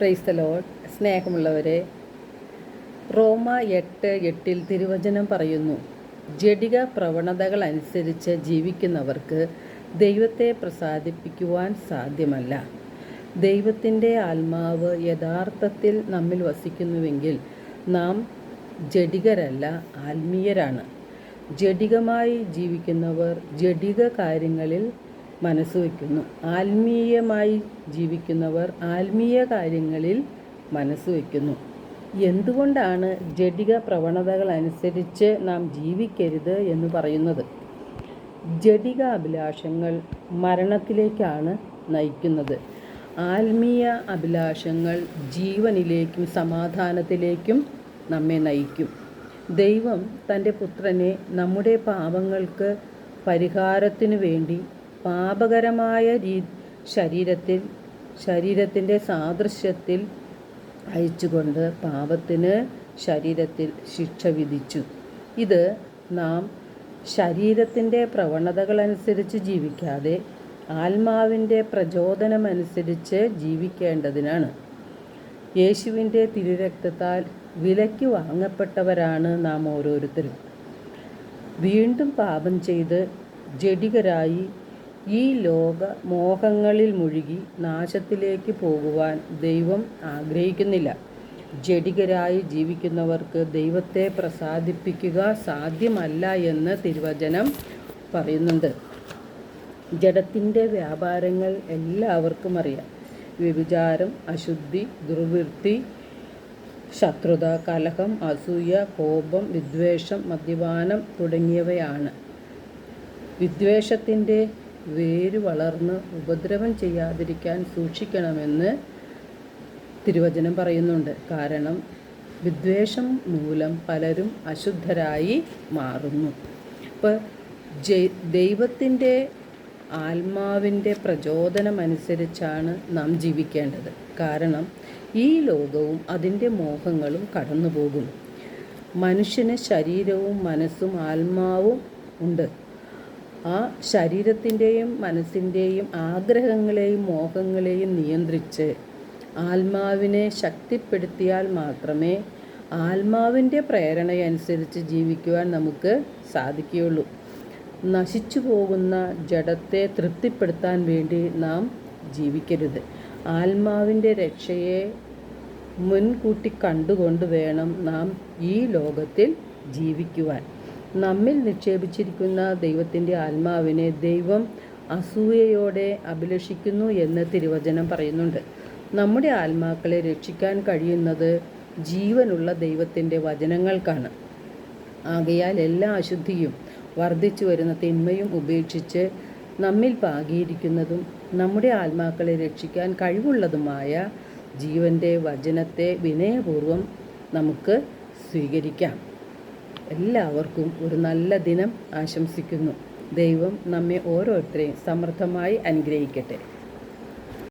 Praise the Lord. സ്നേഹമുള്ളവരെ, റോമ 8:8 തിരുവചനം പറയുന്നു, ജഡിക പ്രവണതകൾ അനുസരിച്ച് ജീവിക്കുന്നവർക്ക് ദൈവത്തെ പ്രസാദിപ്പിക്കുവാൻ സാധ്യമല്ല. ദൈവത്തിൻ്റെ ആത്മാവ് യഥാർത്ഥത്തിൽ നമ്മിൽ വസിക്കുന്നുവെങ്കിൽ നാം ജഡികരല്ല, ആത്മീയരാണ്. ജഡികമായി ജീവിക്കുന്നവർ ജഡിക കാര്യങ്ങളിൽ മനസ്സുവെക്കുന്നു. ആത്മീയമായി ജീവിക്കുന്നവർ ആത്മീയ കാര്യങ്ങളിൽ മനസ്സുവെക്കുന്നു. എന്തുകൊണ്ടാണ് ജഡിക പ്രവണതകൾ അനുസരിച്ച് നാം ജീവിക്കരുത് എന്ന് പറയുന്നത്? ജഡിക അഭിലാഷങ്ങൾ മരണത്തിലേക്കാണ് നയിക്കുന്നത്. ആത്മീയ അഭിലാഷങ്ങൾ ജീവനിലേക്കും സമാധാനത്തിലേക്കും നമ്മെ നയിക്കും. ദൈവം തൻ്റെ പുത്രനെ നമ്മുടെ പാപങ്ങൾക്ക് പരിഹാരത്തിനു വേണ്ടി പാപകരമായ ശരീരത്തിൻ്റെ സാദൃശ്യത്തിൽ അയച്ചുകൊണ്ട് പാപത്തിന് ശരീരത്തിൽ ശിക്ഷ വിധിച്ചു. ഇത് നാം ശരീരത്തിൻ്റെ പ്രവണതകളനുസരിച്ച് ജീവിക്കാതെ ആത്മാവിൻ്റെ പ്രചോദനമനുസരിച്ച് ജീവിക്കേണ്ടതിനാണ്. യേശുവിൻ്റെ തിരുരക്തത്താൽ വിലയ്ക്ക് വാങ്ങപ്പെട്ടവരാണ് നാം ഓരോരുത്തരും. വീണ്ടും പാപം ചെയ്ത് ജഡികരായി ഈ ലോക മോഹങ്ങളിൽ മുഴുകി നാശത്തിലേക്ക് പോകുവാൻ ദൈവം ആഗ്രഹിക്കുന്നില്ല. ജഡികരായി ജീവിക്കുന്നവർക്ക് ദൈവത്തെ പ്രസാദിപ്പിക്കുക സാധ്യമല്ല എന്ന് തിരുവചനം പറയുന്നുണ്ട്. ജഡത്തിൻ്റെ വ്യാപാരങ്ങൾ എല്ലാവർക്കും അറിയാം. വ്യഭിചാരം, അശുദ്ധി, ദുർവൃത്തി, ശത്രുത, കലഹം, അസൂയ, കോപം, വിദ്വേഷം, മദ്യപാനം തുടങ്ങിയവയാണ്. വിദ്വേഷത്തിൻ്റെ വേര് വളർന്ന് ഉപദ്രവം ചെയ്യാതിരിക്കാൻ സൂക്ഷിക്കണമെന്ന് തിരുവചനം പറയുന്നുണ്ട്. കാരണം വിദ്വേഷം മൂലം പലരും അശുദ്ധരായി മാറുന്നു. ഇപ്പോൾ ദൈവത്തിൻ്റെ ആത്മാവിൻ്റെ പ്രചോദനമനുസരിച്ചാണ് നാം ജീവിക്കേണ്ടത്. കാരണം ഈ ലോകവും അതിൻ്റെ മോഹങ്ങളും കടന്നു പോകും. മനുഷ്യന് ശരീരവും മനസ്സും ആത്മാവും ഉണ്ട്. ആ ശരീരത്തിൻ്റെയും മനസ്സിൻ്റെയും ആഗ്രഹങ്ങളെയും മോഹങ്ങളെയും നിയന്ത്രിച്ച് ആത്മാവിനെ ശക്തിപ്പെടുത്തിയാൽ മാത്രമേ ആത്മാവിൻ്റെ പ്രേരണയനുസരിച്ച് ജീവിക്കുവാൻ നമുക്ക് സാധിക്കുകയുള്ളൂ. നശിച്ചു പോകുന്ന ജഡത്തെ തൃപ്തിപ്പെടുത്താൻ വേണ്ടി നാം ജീവിക്കരുത്. ആത്മാവിൻ്റെ രക്ഷയെ മുൻകൂട്ടി കണ്ടുകൊണ്ട് വേണം നാം ഈ ലോകത്തിൽ ജീവിക്കുവാൻ. നമ്മിൽ നിക്ഷേപിച്ചിരിക്കുന്ന ദൈവത്തിൻ്റെ ആത്മാവിനെ ദൈവം അസൂയയോടെ അഭിലഷിക്കുന്നു എന്ന് തിരുവചനം പറയുന്നുണ്ട്. നമ്മുടെ ആത്മാക്കളെ രക്ഷിക്കാൻ കഴിയുന്നത് ജീവനുള്ള ദൈവത്തിൻ്റെ വചനങ്ങൾക്കാണ്. ആകയാൽ എല്ലാ അശുദ്ധിയും വർദ്ധിച്ചു വരുന്ന തിന്മയും ഉപേക്ഷിച്ച് നമ്മിൽ പാകിയിരിക്കുന്നതും നമ്മുടെ ആത്മാക്കളെ രക്ഷിക്കാൻ കഴിവുള്ളതുമായ ജീവൻ്റെ വചനത്തെ വിനയപൂർവ്വം നമുക്ക് സ്വീകരിക്കാം. എല്ലാവർക്കും ഒരു നല്ല ദിനം ആശംസിക്കുന്നു. ദൈവം നമ്മെ ഓരോരുത്തരെയും സമൃദ്ധമായി അനുഗ്രഹിക്കട്ടെ.